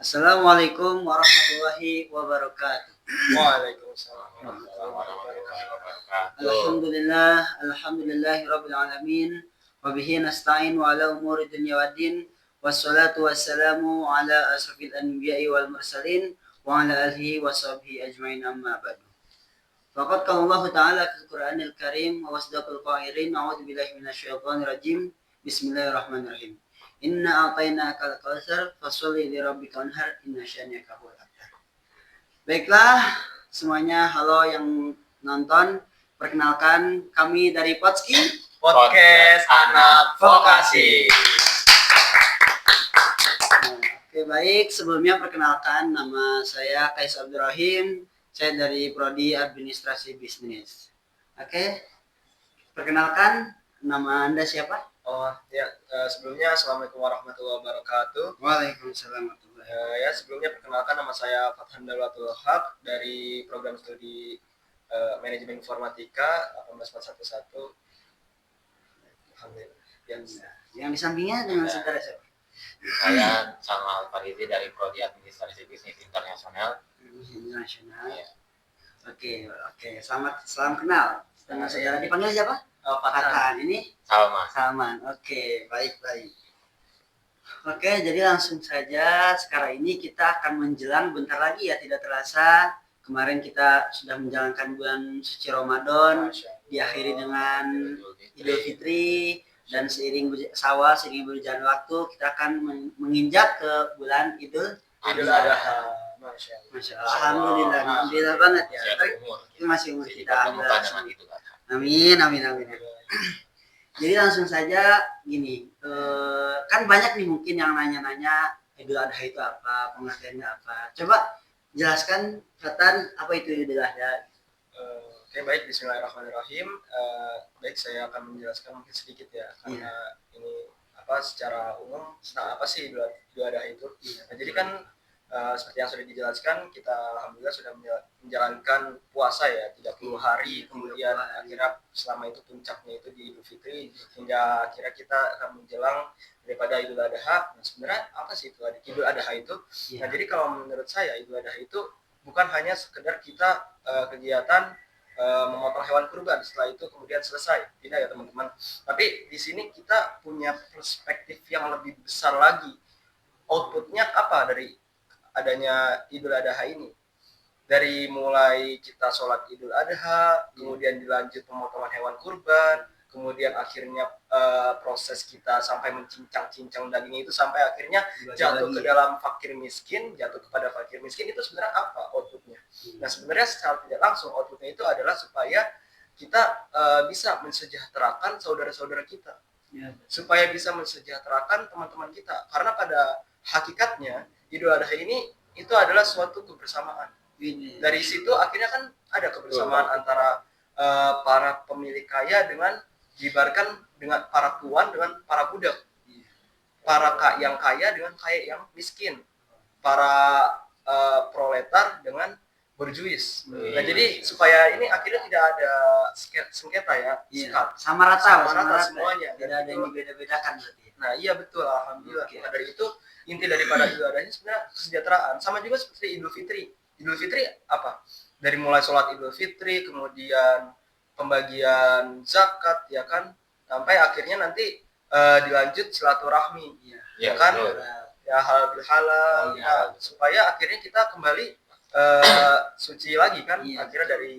Assalamualaikum warahmatullahi wabarakatuh. Waalaikumsalam warahmatullahi wabarakatuh. Alhamdulillah, alhamdulillahi rabbil alamin. Wa bihi nasta'in wa ala umuri dunya waddin. Wassalatu wassalamu ala asrafil anbiya'i wal mursalin wa ala alihi wa sahbihi ajmain amma ba'du. Faqad qala Allah Ta'ala fil Qur'anil Karim wa wasdaqul qairin. A'udzu billahi minasyaitonir rajim. Bismillahirrahmanirrahim. Inna a'tainaka al-kautsar fasholli li rabbika wanhar inna syani'aka huwal abtar. Baiklah semuanya, halo yang nonton. Perkenalkan, kami dari Potski Podcast Anak Vokasi. Oke, baik. Sebelumnya perkenalkan, nama saya Kais Abdurrahim. Saya dari Prodi Administrasi Bisnis. Oke, perkenalkan, nama Anda siapa? Sebelumnya Assalamualaikum warahmatullahi wabarakatuh. Waalaikumsalam warahmatullahi wabarakatuh. Sebelumnya perkenalkan, nama saya Fathan Dalwatul Haq dari program studi Manajemen Informatika 18411. Alhamdulillah. Yang di sampingnya dengan saudara siapa? Saya Salma Al-Faridi dari Prodi Administrasi Bisnis Internasional. Internasional. Ya. Oke. Salam kenal. Dengan saudara dipanggil siapa? Fathan. Ini Salman. Oke, baik. Oke, jadi langsung saja. Sekarang ini kita akan menjelang bentar lagi ya, tidak terasa. Kemarin kita sudah menjalankan bulan suci Ramadan, diakhiri dengan Idul Fitri, dan seiring berjalan waktu kita akan menginjak ke bulan Idul Adha. Masya Allah. Alhamdulillah banget ya. Itu masih umur kita. Amin. Jadi langsung saja gini, kan banyak nih mungkin yang nanya-nanya Idul Adha itu apa, pengertiannya apa. Coba jelaskan, Fatan, apa itu Idul Adha? Oke, baik. Bismillahirrahmanirrahim. Baik, saya akan menjelaskan mungkin sedikit ya, karena ini secara umum tentang apa sih Idul Adha itu. Nah, jadi kan seperti yang sudah dijelaskan, kita alhamdulillah sudah menjalankan puasa ya 30 hari, kemudian akhirnya selama itu puncaknya itu di Idul Fitri, hingga akhirnya kita akan menjelang daripada Idul Adha. Nah, sebenarnya apa sih itu Idul Adha itu? Nah, jadi kalau menurut saya Idul Adha itu bukan hanya sekedar kita kegiatan memotong hewan kurban, setelah itu kemudian selesai, tidak ya teman-teman. Tapi di sini kita punya perspektif yang lebih besar lagi. Outputnya apa dari adanya Idul Adha ini? Dari mulai kita sholat Idul Adha, kemudian dilanjut pemotongan hewan kurban, kemudian akhirnya proses kita sampai mencincang-cincang daging itu sampai akhirnya jatuh ke dalam jatuh kepada fakir miskin, itu sebenarnya apa outputnya? Nah, sebenarnya secara tidak langsung outputnya itu adalah supaya kita bisa mensejahterakan saudara-saudara kita, supaya bisa mensejahterakan teman-teman kita, karena pada hakikatnya Idul Adha ini itu adalah suatu kebersamaan. Dari situ akhirnya kan ada kebersamaan antara para pemilik kaya dengan diibaratkan dengan para tuan dengan para budak, para yang kaya dengan kaya yang miskin, para proletar dengan berjuis. Nah, jadi supaya ini akhirnya tidak ada sengketa ya, sama rata semuanya, tidak ada yang dibeda-bedakan berarti. Nah, iya betul, alhamdulillah. Nah, dari itu inti daripada Idul Adha ini sebenarnya kesejahteraan. Sama juga seperti Idul Fitri. Idul Fitri apa? Dari mulai sholat Idul Fitri, kemudian pembagian zakat, ya kan, sampai akhirnya nanti dilanjut silaturahmi, ya kan, ya halal bihalal, supaya akhirnya kita kembali suci lagi kan, akhirnya dari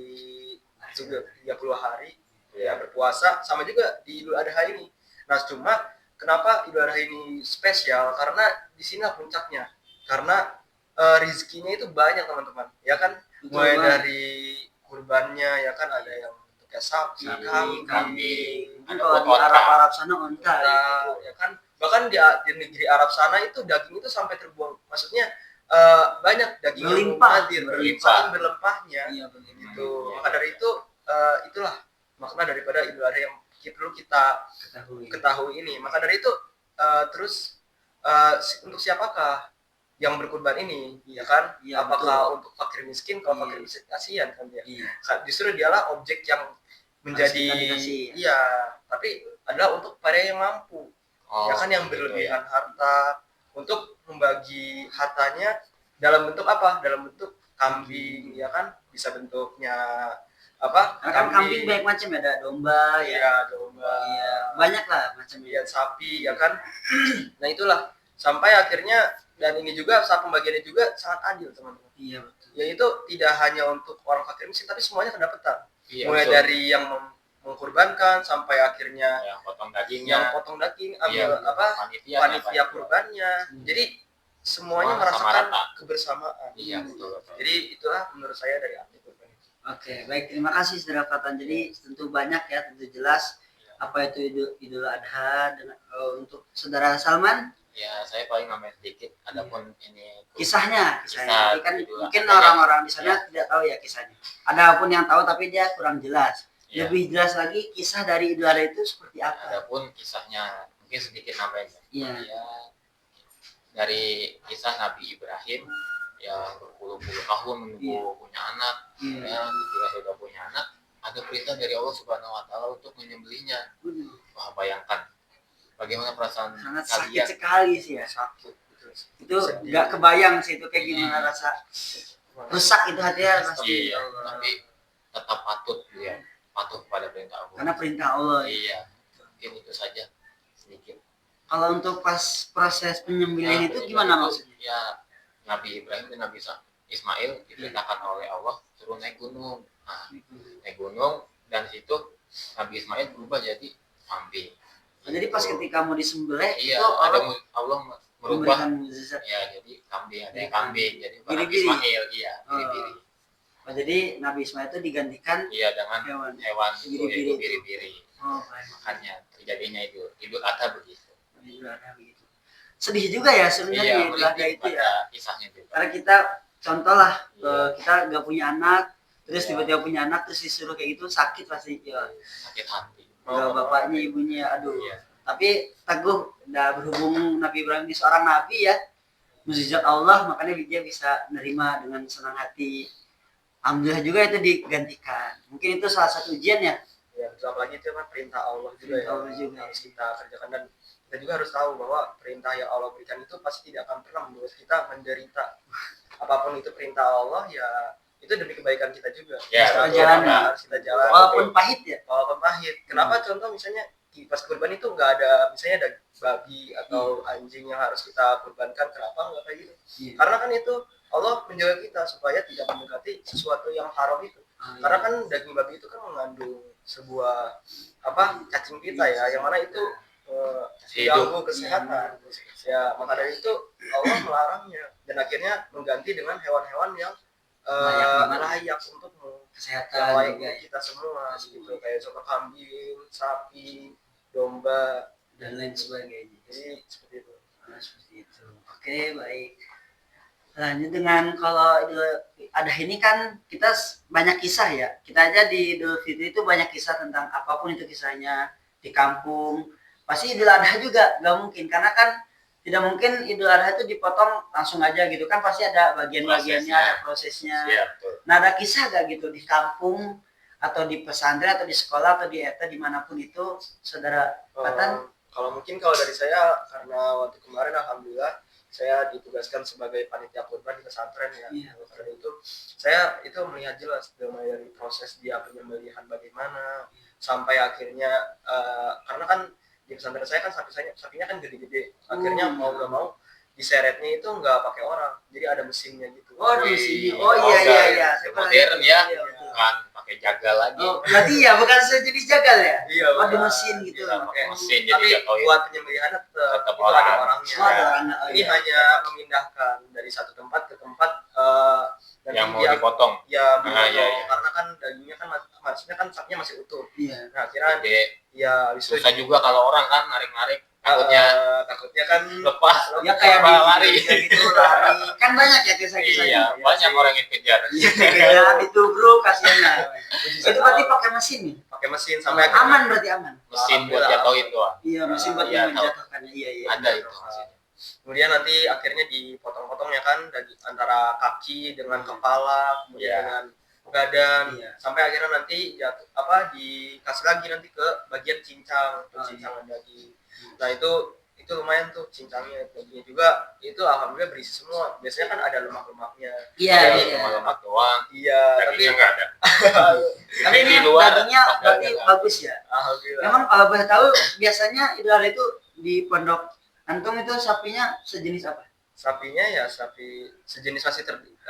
30 hari ya berpuasa. Sama juga di Idul Adha ini. Nah, cuma kenapa Idul Adha ini spesial? Karena di sini puncaknya. Karena rezekinya itu banyak teman-teman, ya kan. Mulai dari kurbannya, ya kan, ada yang bentuknya sapi, kambing. Kalau di Arab sana onta, ya kan. Bahkan di negeri Arab sana itu daging itu sampai terbuang. Maksudnya banyak daging yang berlimpahnya. Gitu. Maka dari itu itulah makna daripada Idul Adha yang perlu kita ketahui ini. Maka dari itu terus untuk siapakah yang berkurban ini, ya kan? Apakah untuk fakir miskin? Kalau fakir miskin kasihan kan dia. Justru dialah objek yang menjadi tapi adalah untuk para yang mampu. Ya kan, yang berlebihan harta, untuk membagi hartanya dalam bentuk apa? Dalam bentuk kambing, ya kan? Bisa bentuknya apa? Karena kan kambing banyak macam ya, ada domba ya. Iya, domba. Iya, banyak lah macamnya. Kemudian sapi, ya kan? Nah itulah sampai akhirnya, dan ini juga saat pembagiannya juga sangat adil teman-teman. Iya betul. Yaitu tidak hanya untuk orang fakir miskin, tapi semuanya kedapatan. Iya, Mulai betul. dari yang mengkurbankan sampai akhirnya yang potong yang dagingnya, potong daging, iya, ambil apa panitia kurbannya. Jadi semuanya Semua sama merasakan rata. kebersamaan. iya betul. Jadi itulah menurut saya dari arti kurban itu. Oke, baik, terima kasih Saudara Fatan. Jadi tentu banyak ya, tentu jelas apa itu Idul Adha dengan untuk Saudara Salman Ya saya paling nambahin sedikit. Adapun ini kisahnya. Kisah Jadi kan Idul mungkin Adha orang-orang di sana tidak tahu ya kisahnya. Ada pun yang tahu tapi dia kurang jelas. ya, Lebih jelas lagi kisah dari Idul Adha itu seperti apa? adapun kisahnya mungkin sedikit nambahin. Iya. Ya, dari kisah Nabi Ibrahim yang berpuluh-puluh tahun menunggu punya anak, Iya. dan ketika sudah punya anak, ada perintah dari Allah Subhanahu Wa Taala untuk menyembelihnya. Wah, bayangkan bagaimana perasaan Sangat sakit kalian. sekali sih ya. Sakit gitu. Itu nggak kebayang sih itu kayak gimana rasa rusak itu hatinya pasti. Iya, tapi tetap patuh ya, patuh pada perintah Allah. Karena perintah Allah. Ya. Iya, mungkin itu saja sedikit. Kalau untuk pas proses penyembelihan itu Nah, gimana itu, maksudnya? ya Nabi Ibrahim dan Nabi Ismail diperintahkan oleh Allah suruh naik gunung. Nah, naik gunung, dan situ Nabi Ismail berubah jadi kambing. Nah, jadi pas ketika mau disembelih Iya, itu ada Allah Allah merubah memberikan mukjizat. ya jadi kambing, ada yang kambing, jadi Nabi Biri-biri. Ismail, iya, Oh. biri-biri. Oh, jadi Nabi Ismail itu digantikan Iya, dengan hewan. hewan itu Biri-biri yaitu itu. biri-biri. Oh, baik. Makanya terjadinya itu Idul Adha begitu. Idul Adha begitu. Sedih juga ya sebenarnya Iya, Idul Adha merinding itu ya. pada kisahnya juga. Karena kita contoh lah Iya. kita nggak punya anak, terus Iya. tiba-tiba punya anak terus disuruh kayak gitu sakit pasti ya. Sakit hati. Nggak bapaknya, ibunya, aduh. Iya. Tapi teguh, udah berhubung Nabi Ibrahim ini seorang nabi ya, mukjizat Allah, makanya dia bisa menerima dengan senang hati. Alhamdulillah juga itu digantikan. Mungkin itu salah satu ujian ya. Ya, betul, apalagi itu kan perintah Allah juga Perintah ya, Allah juga. harus kita kerjakan, dan kita juga harus tahu bahwa perintah yang Allah berikan itu pasti tidak akan pernah membuat kita menderita. Apapun itu perintah Allah, ya itu demi kebaikan kita juga. Ya, Kita betul, jalan, Pak. harus kita jalan. Walaupun pahit ya. Walaupun pahit. Kenapa contoh misalnya pas kurban itu nggak ada, misalnya ada babi atau anjing yang harus kita kurbankan, kenapa nggak kayak gitu? Iya. Karena kan itu Allah menjaga kita supaya tidak mendekati sesuatu yang haram itu. Karena kan daging babi itu kan mengandung sebuah cacing pita ya, yang mana itu mengganggu kesehatan. Ya, maka dari itu Allah melarangnya, dan akhirnya mengganti dengan hewan-hewan yang layak untukmu, yang Kesehatan layak juga untuk kita semua, gitu, kayak contoh kambing, sapi, domba, dan lain sebagainya. jadi seperti itu. Nah, seperti itu. Oke, baik. Lanjut dengan kalau Idul Adha ini kan kita banyak kisah ya. Kita aja di Idul Fitri itu banyak kisah tentang apapun itu kisahnya di kampung. Pasti Idul Adha juga nggak mungkin, karena kan tidak mungkin Idul Adha itu dipotong langsung aja gitu kan, pasti ada bagian-bagiannya, ada prosesnya. Iya, betul. Nah, ada kisah gak gitu di kampung atau di pesantren atau di sekolah atau di ETA dimanapun itu, Saudara Fatan? Kalau mungkin kalau dari saya, karena waktu kemarin alhamdulillah saya ditugaskan sebagai panitia kurban di pesantren ya. Iya. Karena itu saya itu melihat jelas mulai dari proses dia penyembelihan bagaimana sampai akhirnya karena kan di pesantren saya kan sapinya kan gede-gede. Akhirnya mau nggak mau diseretnya itu nggak pakai orang, jadi ada mesinnya gitu. Oh, di sini. Oh iya Oh, iya enggak. iya. Modern ya. Iya, betul. Bukan pakai jagal lagi. Oh, berarti ya bukan sejenis jagal ya? Iya, Oh, di benar. mesin gitu. Iya, pakai Mesin, jadi tapi jatuhin. buat penyembelihan tetap Tetap itu orang. ada orangnya. Oh, ada orangnya. Oh, Ini iya. hanya memindahkan dari satu tempat ke tempat nanti Yang mau dia dipotong. ya Ah, iya, iya. karena kan dagingnya kan maksudnya kan sapinya masih utuh. Iya. Nah, akhirnya Jadi ya habis itu susah juga kalau orang kan narik-narik, takutnya takutnya kan lepas. Ya kayak Apa, di lari. gitu lari. Kan banyak ya kisah-kisahnya. Iya, banyak orang yang kejar. Kejar itu bro, kasihan lah. Itu berarti pakai mesin nih. pakai mesin sampai akhirnya Aman berarti aman. Mesin buat jatuhin doang. Iya, mesin buat Iya, tahu. menjatuhkannya. Iya iya. Ada itu mesinnya. kemudian nanti akhirnya dipotong-potongnya kan dari antara kaki dengan kepala, kemudian Iya. dengan badan, Iya. sampai akhirnya nanti dikasih lagi nanti ke bagian cincang, Oh, cincangan daging. Nah, itu itu lumayan tuh cincangnya, dagingnya juga itu alhamdulillah berisi semua. Biasanya kan ada lemak-lemaknya. Iya, Ya, iya. cuma lemak doang, Iya, tapi dagingnya nggak ada. Tapi Di ini luar, dagingnya tapi berarti dagingnya bagus ya. alhamdulillah. Memang kalau boleh tahu biasanya Idul Adha itu di pondok antum itu sapinya sejenis apa? Sapinya ya sapi sejenis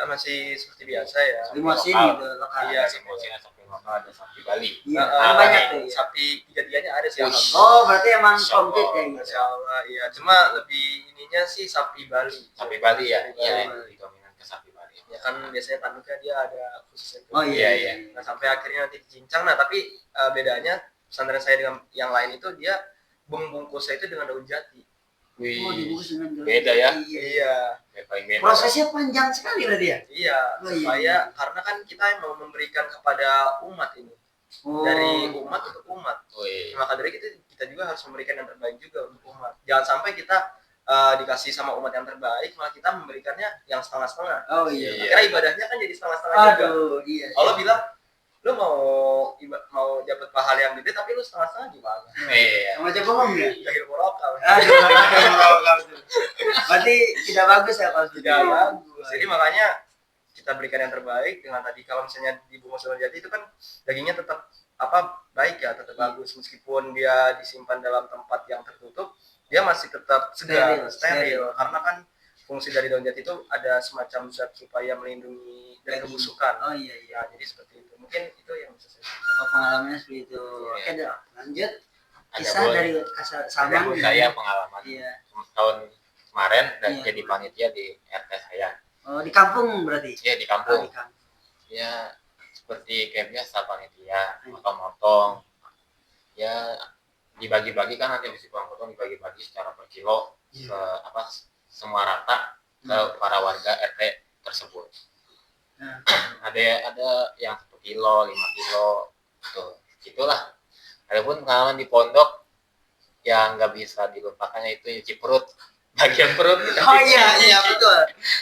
masih seperti biasa ya. Limosin lokal. gitu lokal. Iya, Ada sapi sapi lokal, ada sapi Bali. Iya, Nah, kan banyak tuh ya. Sapi tiga-tiganya ada sih. Wih. alhamdulillah. Oh, berarti emang Masya Allah. komplit ya gitu. Masya Allah, iya. Cuma lebih ininya sih sapi Bali. Sapi Bali ya, Sapi iya, Bali. lebih dominan ke sapi Bali. Ya kan biasanya tanduknya dia ada khususnya. Oh Iya, iya. iya. Nah sampai akhirnya nanti dicincang. Nah tapi bedanya pesantren saya dengan yang lain itu dia bungkusnya itu dengan daun jati. Wih, Oh, dibungkus dengan daun beda ya. jati. Iya. Iya, ya, paling beda. Prosesnya panjang sekali berarti ya? iya. Oh, iya. Supaya karena kan kita mau memberikan kepada umat ini Oh. dari umat untuk umat. Wih, Maka dari itu kita juga harus memberikan yang terbaik juga untuk umat. Jangan sampai kita dikasih sama umat yang terbaik malah kita memberikannya yang setengah-setengah. Oh iya. Iya. Kira ibadahnya kan jadi setengah-setengah juga. Aduh, iya. Allah bilang lu mau dapat pahala yang gede tapi lu setengah-setengah gimana? iya. Sama aja bohong ya? Jahil morokal. Aduh. Berarti tidak bagus ya kalau Tidak bagus. Jadi makanya kita berikan yang terbaik dengan tadi kalau misalnya dibungkus daun jati itu kan dagingnya tetap baik ya, tetap bagus meskipun dia disimpan dalam tempat yang tertutup, dia masih tetap segar, steril. Karena kan fungsi dari daun jati itu ada semacam zat supaya melindungi dari kebusukan. Oh iya iya. Ya, jadi seperti itu. Mungkin itu yang bisa saya Oh, pengalamannya seperti itu. Oke, Iya. dah. Lanjut. Ada Kisah boleh. dari Salman. Ada saya pengalaman Iya. tahun kemarin dan Iya. jadi panitia di RT saya. Oh, di kampung berarti. Ya di Oh, kampung. di kampung. Ya seperti kayak biasa panitia, motong-motong. Ya dibagi-bagi kan nanti habis potong dibagi-bagi secara per kilo Iya. ke semua rata ke para warga RT tersebut. Nah. Ada yang 1 kilo, 5 kilo, tuh gitulah. Adapun pengalaman di pondok yang nggak bisa dilupakannya itu nyuci perut, bagian perut. Oh iya iya betul.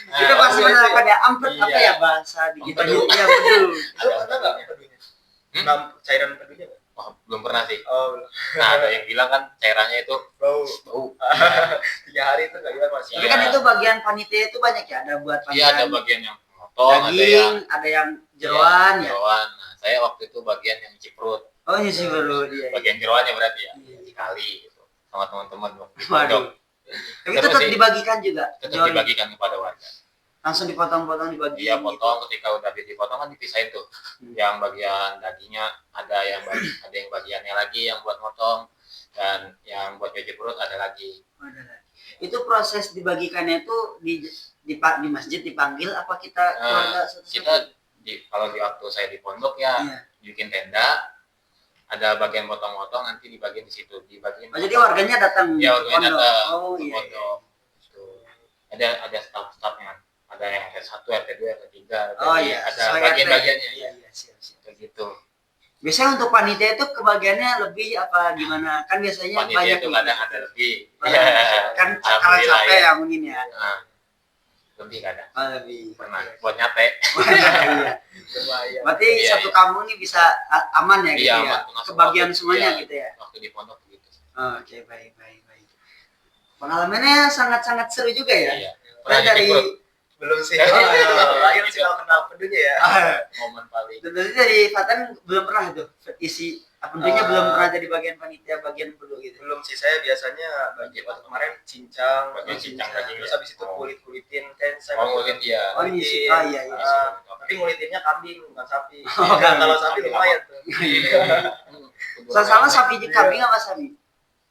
Nah, Itu pasti menerapkan ya ampet apa Iya. ya bahasa di kita Empedu. iya betul. Lu pernah nggak pedunya? Cairan pedunya nggak? Wah, belum pernah sih. Oh, Nah, ada yang bilang kan cairannya itu bau. bau. 3 hari itu nggak hilang masih. Tapi Iya. kan itu bagian panitia itu banyak ya, ada buat Iya, ada panitia bagian yang potong, daging, ada yang jeroan ya. jeroan. Nah, saya waktu itu bagian yang nyuci perut. Oh nyuci perut iya. Bagian jeroannya berarti ya. Iya. Sekali gitu. Sama teman-teman waktu di Waduh. pondok. Tapi Terus tetap sih, dibagikan juga. tetap Jeroan. dibagikan kepada warga. Langsung dipotong-potong dibagi. Iya, potong ketika udah habis dipotong kan dipisahin tuh. Hmm. Yang bagian dagingnya ada yang bagiannya lagi yang buat motong dan yang buat cuci perut ada lagi. Itu proses dibagikannya itu di masjid dipanggil apa kita keluarga satu-satu? Kita kalau di waktu saya di pondok ya Iya. bikin tenda, ada bagian potong-potong nanti dibagiin di situ, dibagiin. Oh, jadi warganya datang Ya, warganya pondok. datang Oh ke iya. pondok. Gitu. Ada staff-staffnya, ada yang RT1, RT2, RT3, Oh jadi iya. ada sesuai bagian-bagiannya RT. Iya, ya. iya, siap. Kayak gitu. Biasanya untuk panitia itu kebagiannya lebih apa gimana? Kan biasanya Panitia banyak itu nih. kadang ada lebih. Banyak. Kan kalau Alhamdulillah capek ya. ya mungkin ya. Nah, lebih kadang. Oh, lebih. Pernah buat nyate. Iya. Lumayan. Berarti Iya, satu iya. kampung ini bisa aman ya gitu Iya, ya. aman, termasuk Kebagian waktu- semuanya iya. gitu ya. Waktu di pondok begitu. Oh, oke, baik. Pengalamannya sangat-sangat seru juga ya. Iya. Nah, Pernah dari dari Belum sih. Oh, iya. Terakhir sih kalau kenal pedunya ya. momen paling. Berarti dari Fatan belum pernah tuh isi tentunya belum pernah jadi bagian panitia bagian pedu gitu. Belum sih, saya biasanya bagi waktu kemarin cincang, Bagian cincang daging. terus habis itu kulit-kulitin kan saya Oh, ngulit dia. Oh, ngisi. Oh, iya, iya. Tapi ngulitinnya kambing bukan sapi. Oh, Kalau sapi lumayan tuh. Sama sapi kambing apa sapi?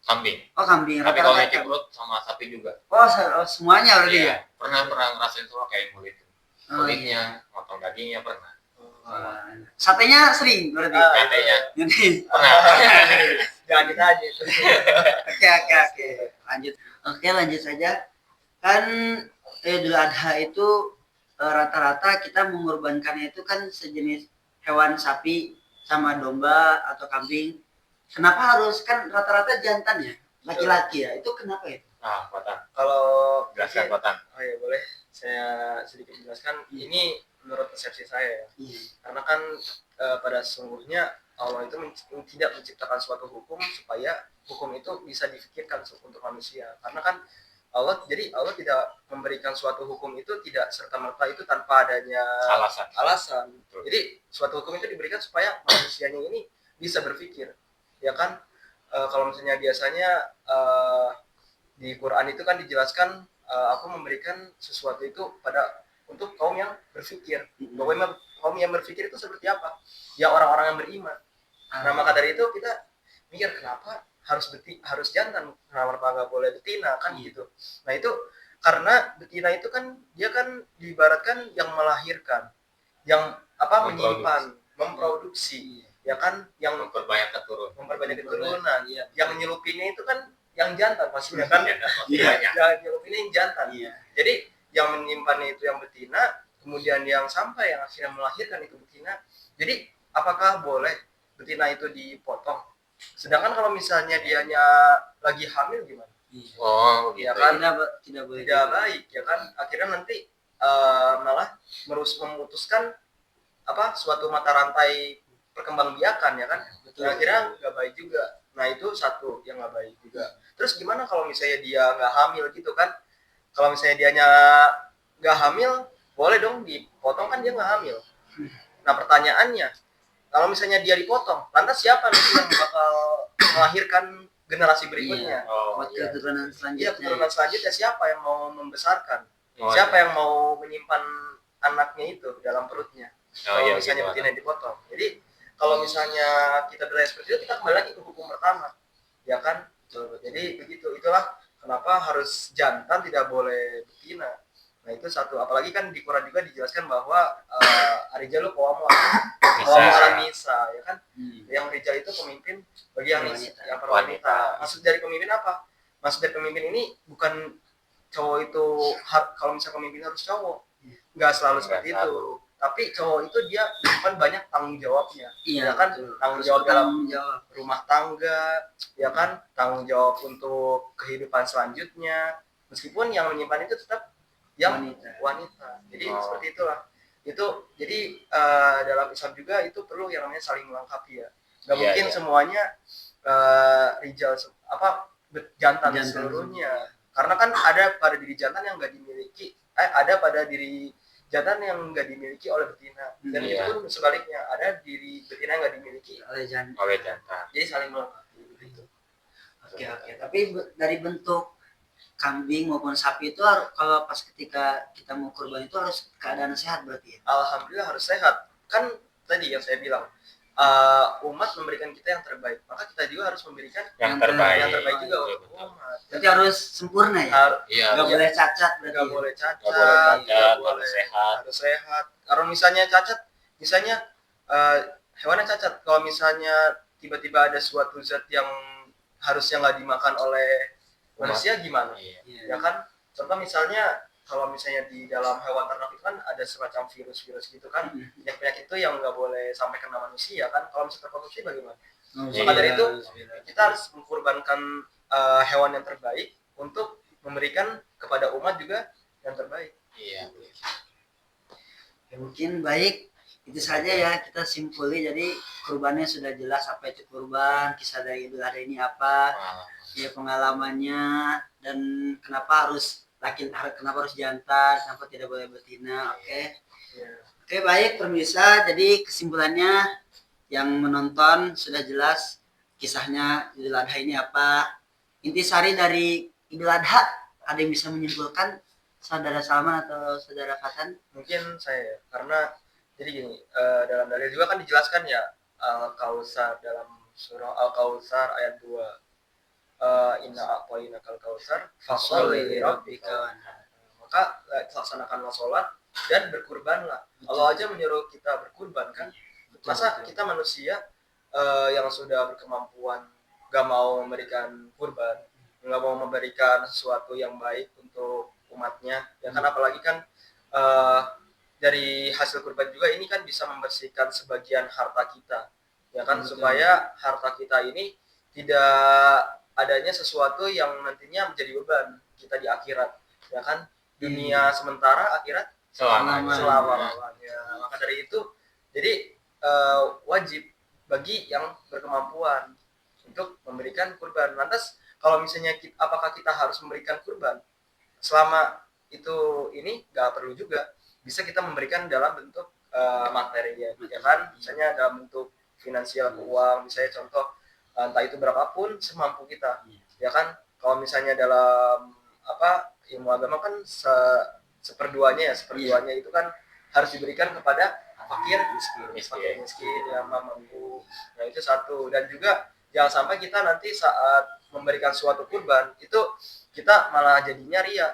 Kambing. Oh, kambing. Tapi kalau Rata-rata nyuci kambing. perut sama sapi juga. Oh, semuanya berarti ya. Iya. Pernah ngerasain semua kayak ngulit. Oh, Kulitnya, motong dagingnya pernah. Satenya sering berarti. Katanya Jadi, pernah. Jangan ditanya. oke. Lanjut saja. Kan Idul Adha itu rata-rata kita mengorbankannya itu kan sejenis hewan sapi sama domba atau kambing. Kenapa harus kan rata-rata jantan ya, laki-laki ya? Itu kenapa ya? Ah, Kotan. Kalau Jelaskan mungkin- Kotan. Oh ya boleh, saya sedikit jelaskan. Ini menurut persepsi saya ya. Iya. Karena kan pada sesungguhnya Allah itu tidak menciptakan suatu hukum supaya hukum itu bisa difikirkan untuk manusia. Karena kan Allah tidak memberikan suatu hukum itu tidak serta-merta itu tanpa adanya alasan. Jadi suatu hukum itu diberikan supaya manusianya ini bisa berpikir. Ya kan, kalau misalnya biasanya di Quran itu kan dijelaskan, aku memberikan sesuatu itu untuk kaum yang berpikir. Bahwa kaum yang berpikir itu seperti apa? Ya orang-orang yang beriman. Nah, maka dari itu kita mikir kenapa harus jantan, kenapa nggak boleh betina kan gitu. Nah itu karena betina itu kan dia kan diibaratkan yang melahirkan, yang menyimpan, memproduksi, ya kan, yang memperbanyak keturunan. Yang nyelupinnya itu kan yang jantan pastinya kan. Yang nyelupinnya yang jantan. Jadi yang menyimpannya itu yang betina, kemudian yang sampai yang akhirnya melahirkan itu betina. Jadi apakah boleh betina itu dipotong? Sedangkan kalau misalnya dianya lagi hamil gimana? Oh, ya kan, tidak baik, ya kan. Akhirnya nanti malah memutuskan suatu mata rantai perkembangbiakan, ya kan. Akhirnya nggak baik juga. Nah itu satu yang nggak baik juga. Terus gimana kalau misalnya dia nggak hamil gitu kan? Kalau misalnya dianya nggak hamil, boleh dong dipotong, kan dia nggak hamil. Nah pertanyaannya, kalau misalnya dia dipotong, lantas siapa nanti yang bakal melahirkan generasi berikutnya? Keturunan selanjutnya. Keturunan selanjutnya siapa yang mau membesarkan? Siapa yang mau menyimpan anaknya itu dalam perutnya? Kalau misalnya betina dipotong. Jadi kalau misalnya kita belajar seperti itu, kita kembali lagi ke hukum pertama, ya kan? Jadi begitu, itulah kenapa harus jantan, tidak boleh betina. Nah itu satu, apalagi kan di Quran juga dijelaskan bahwa Ar-Rijalu qawwamun 'alan nisa, ya kan? Yang rijal itu pemimpin bagi yang wanita. Maksud dari pemimpin apa? Maksud dari pemimpin ini bukan cowok itu kalau misalnya pemimpin harus cowok, nggak selalu seperti itu. Tapi cowok itu dia menyimpan banyak tanggung jawabnya, ya kan? Tanggung jawab dalam rumah tangga, ya kan? Tanggung jawab untuk kehidupan selanjutnya. Meskipun yang menyimpan itu tetap yang wanita. Jadi seperti itulah. Itu jadi dalam Islam juga itu perlu yang namanya saling melengkapi, ya. Gak mungkin semuanya rijal jantan seluruhnya. Karena kan ada pada diri jantan yang nggak dimiliki, ada pada diri jantan yang nggak dimiliki oleh betina. Dan itu pun sebaliknya, ada diri betina yang nggak dimiliki oleh jantan. Jadi saling melengkapi begitu. Oke. Tapi dari bentuk kambing maupun sapi itu kalau pas ketika kita mau kurban itu harus keadaan sehat berarti ya? Alhamdulillah harus sehat. Kan tadi yang saya bilang, umat memberikan kita yang terbaik, maka kita juga harus memberikan yang terbaik juga untuk umat. Berarti harus sempurna ya? Nggak boleh cacat berarti. Nggak boleh cacat, harus sehat. Kalau misalnya cacat, misalnya hewannya cacat, kalau misalnya tiba-tiba ada suatu zat yang harusnya nggak dimakan oleh manusia gimana? Ya kan? Contoh misalnya kalau misalnya di dalam hewan ternak itu kan ada semacam virus-virus gitu kan, penyakit itu yang nggak boleh sampai kena manusia kan. Kalau misalnya terkonsumsi bagaimana? Maka dari itu kita harus mengorbankan hewan yang terbaik untuk memberikan kepada umat juga yang terbaik. Iya. Ya, mungkin baik itu saja ya, kita simpuli. Jadi kurbannya sudah jelas apa itu kurban, kisah dari Idul Adha ini apa, ya pengalamannya, dan kenapa harus kenapa harus jantan, kenapa tidak boleh betina. Oke, baik pemirsa. Jadi kesimpulannya, yang menonton sudah jelas kisahnya Idul Adha ini apa. Intisari dari Idul Adha, ada yang bisa menyimpulkan, saudara Salman atau saudara Fatan? Mungkin saya, karena jadi gini, dalam dalil juga kan dijelaskan ya, Al-Kautsar dalam surah Al-Kautsar ayat 2. Inna a'tainakal kautsar fasholli lirabbika. Maka laksanakanlah sholat dan berkurbanlah. Allah aja menyuruh kita berkurban kan. Masa kita manusia yang sudah berkemampuan gak mau memberikan kurban, gak mau memberikan sesuatu yang baik untuk umatnya, ya kan? Apalagi kan dari hasil kurban juga ini kan bisa membersihkan sebagian harta kita, ya kan? Supaya harta kita ini tidak adanya sesuatu yang nantinya menjadi beban kita di akhirat, ya kan? Dunia sementara, akhirat selama-lamanya. Maka dari itu, jadi wajib bagi yang berkemampuan untuk memberikan kurban. Lantas kalau misalnya apakah kita harus memberikan kurban? Selama itu ini nggak perlu juga, bisa kita memberikan dalam bentuk materi ya kan, misalnya dalam bentuk finansial uang, misalnya contoh entah itu berapapun semampu kita ya kan. Kalau misalnya dalam ilmu agama kan seperduanya itu kan harus diberikan kepada fakir miskin yang mampu. Nah itu satu. Dan juga jangan sampai kita nanti saat memberikan suatu kurban itu kita malah jadinya ria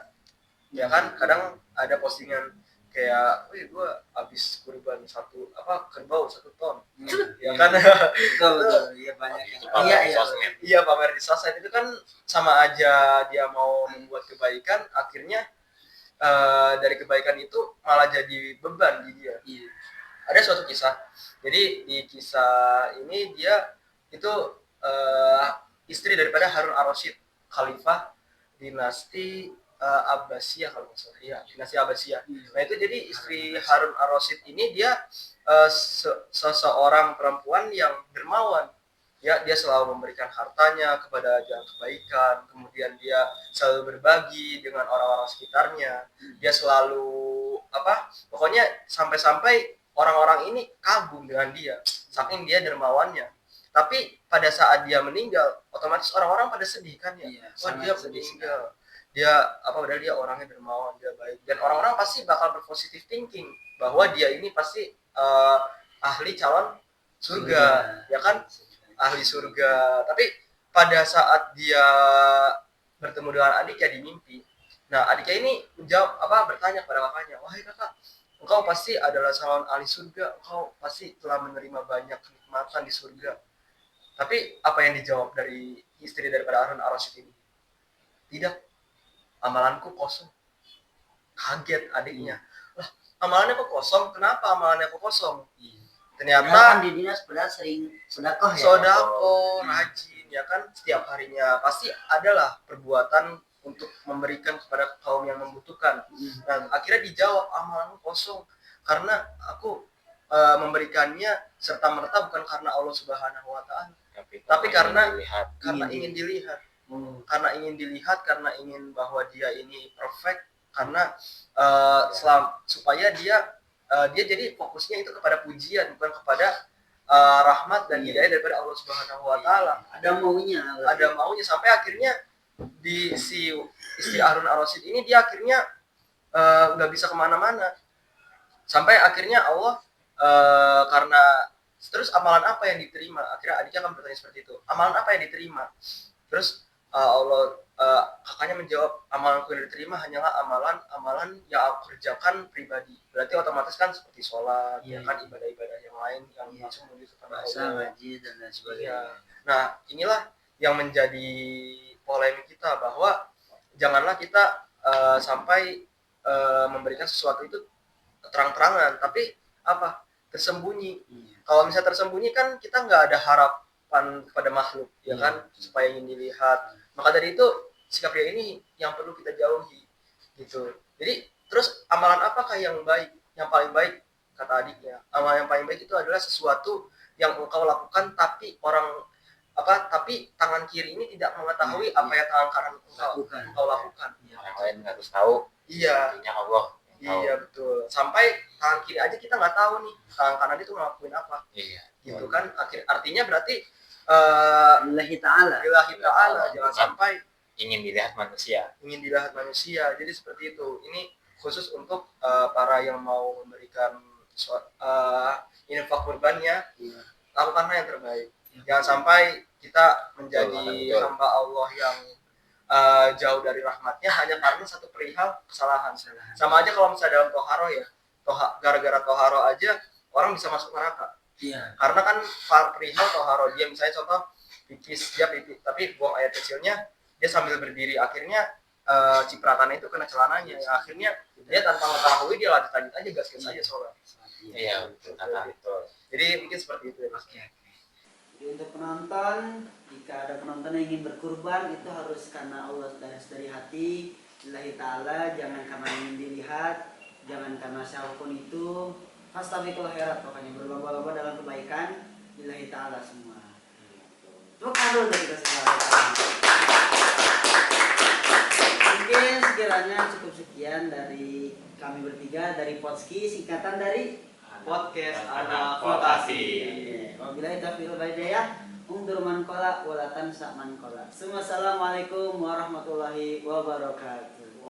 ya kan. Kadang ada postingan kayak, wih gue habis kurban kerbau 1 ton ya kan. Betul, iya banyak yang Iya pamer di sosmed itu kan sama aja dia mau membuat kebaikan, akhirnya dari kebaikan itu malah jadi beban di dia. Iya. Ada suatu kisah, jadi di kisah ini dia itu istri daripada Harun ar-Rasyid, khalifah dinasti Abbasiyah kalau nggak salah, ya dinasti Abbasiyah. Nah itu jadi istri Harun ar-Rasyid ini dia seseorang perempuan yang dermawan. Ya, dia selalu memberikan hartanya kepada jalan kebaikan, kemudian dia selalu berbagi dengan orang-orang sekitarnya. Dia selalu pokoknya sampai-sampai orang-orang ini kagum dengan dia, saking dia dermawannya. Tapi pada saat dia meninggal, otomatis orang-orang pada sedih kan ya. Iya, Wah, dia meninggal. Dia padahal dia orangnya dermawan, dia baik. Dan orang-orang pasti bakal berpositif thinking bahwa dia ini pasti ahli calon surga, ya kan? Ahli surga. Tapi pada saat dia bertemu dengan adiknya di mimpi, nah adiknya ini bertanya kepada kakaknya, wahai kakak, engkau pasti adalah calon ahli surga, engkau pasti telah menerima banyak kenikmatan di surga. Tapi apa yang dijawab dari istri daripada Harun ar-Rasyid ini? Tidak, amalanku kosong. Kaget adiknya, lah amalannya kok kosong? Kenapa amalannya kok kosong? Ternyata kan di dinas padahal sering sedekah ya. Sodako, rajin ya kan, setiap harinya pasti adalah perbuatan untuk memberikan kepada kaum yang membutuhkan. Nah akhirnya dijawab, amalanmu kosong karena aku memberikannya serta merta bukan karena Allah Subhanahu Wa Taala, tapi karena ingin dilihat, karena ingin dilihat, karena ingin bahwa dia ini perfect, karena supaya dia jadi fokusnya itu kepada pujian, bukan kepada rahmat dan hidayah daripada Allah Subhanahu Wa Taala. Ada maunya sampai akhirnya di si istri Harun ar-Rasyid ini dia akhirnya nggak bisa kemana-mana, sampai akhirnya Allah karena terus amalan apa yang diterima, akhirnya adiknya kan bertanya seperti itu, amalan apa yang diterima? Terus Allah kakaknya menjawab, amalanku yang diterima hanyalah amalan yang aku kerjakan pribadi. Berarti otomatis kan seperti sholat, ya kan, ibadah-ibadah yang lain yang langsung menuju kepada Allah, haji dan lain sebagainya. Nah inilah yang menjadi polemik kita, bahwa janganlah kita sampai memberikan sesuatu itu terang-terangan, tapi tersembunyi. Kalau misalnya tersembunyi kan kita nggak ada harapan kepada makhluk, ya kan, supaya ingin dilihat. Maka dari itu sikap ria ini yang perlu kita jauhi gitu. Jadi terus amalan apakah yang baik, yang paling baik? Kata adiknya, amalan yang paling baik itu adalah sesuatu yang engkau lakukan tapi tapi tangan kiri ini tidak mengetahui apa yang tangan kanan engkau lakukan. Orang lain harus tahu. Iya. Artinya Allah. Iya betul. Sampai tangan kiri aja kita nggak tahu nih tangan kanan itu ngelakuin apa. Iya. Gitu kan. Artinya berarti Lillahi ta'ala. Jangan sampai ingin dilihat manusia. Jadi seperti itu. Ini khusus untuk para yang mau memberikan infak kurbannya, lakukanlah yang terbaik. Jangan sampai kita menjadi hamba Allah yang jauh dari rahmatnya hanya karena satu perihal kesalahan. Sama aja kalau misalnya dalam toharo ya, gara-gara toharo aja orang bisa masuk neraka. Karena kan perihal toharo, dia misalnya contoh pipis, dia pipis tapi buang air kecilnya, dia sambil berdiri, akhirnya cipratannya itu kena celananya, akhirnya dia tanpa mengetahui dia lanjut aja gas aja sholat. Iya betul. Jadi mungkin seperti itu ya. Jadi untuk penonton, jika ada penonton yang ingin berkurban, itu harus karena Allah dari hati, lillahi ta'ala, jangan karena ingin dilihat, jangan karena siapapun itu. Fastabiqul khairat, pokoknya berlomba-lomba dalam kebaikan. lillahi ta'ala semua. Tepuk tangan dulu dari kita semua. Mungkin sekiranya cukup sekian dari kami bertiga dari Potski, singkatan dari Podcast Anak Anak Votasi. Wabillahi taufiq wal hidayah. Undur man qala wa la tansa man qala. Assalamualaikum warahmatullahi wabarakatuh.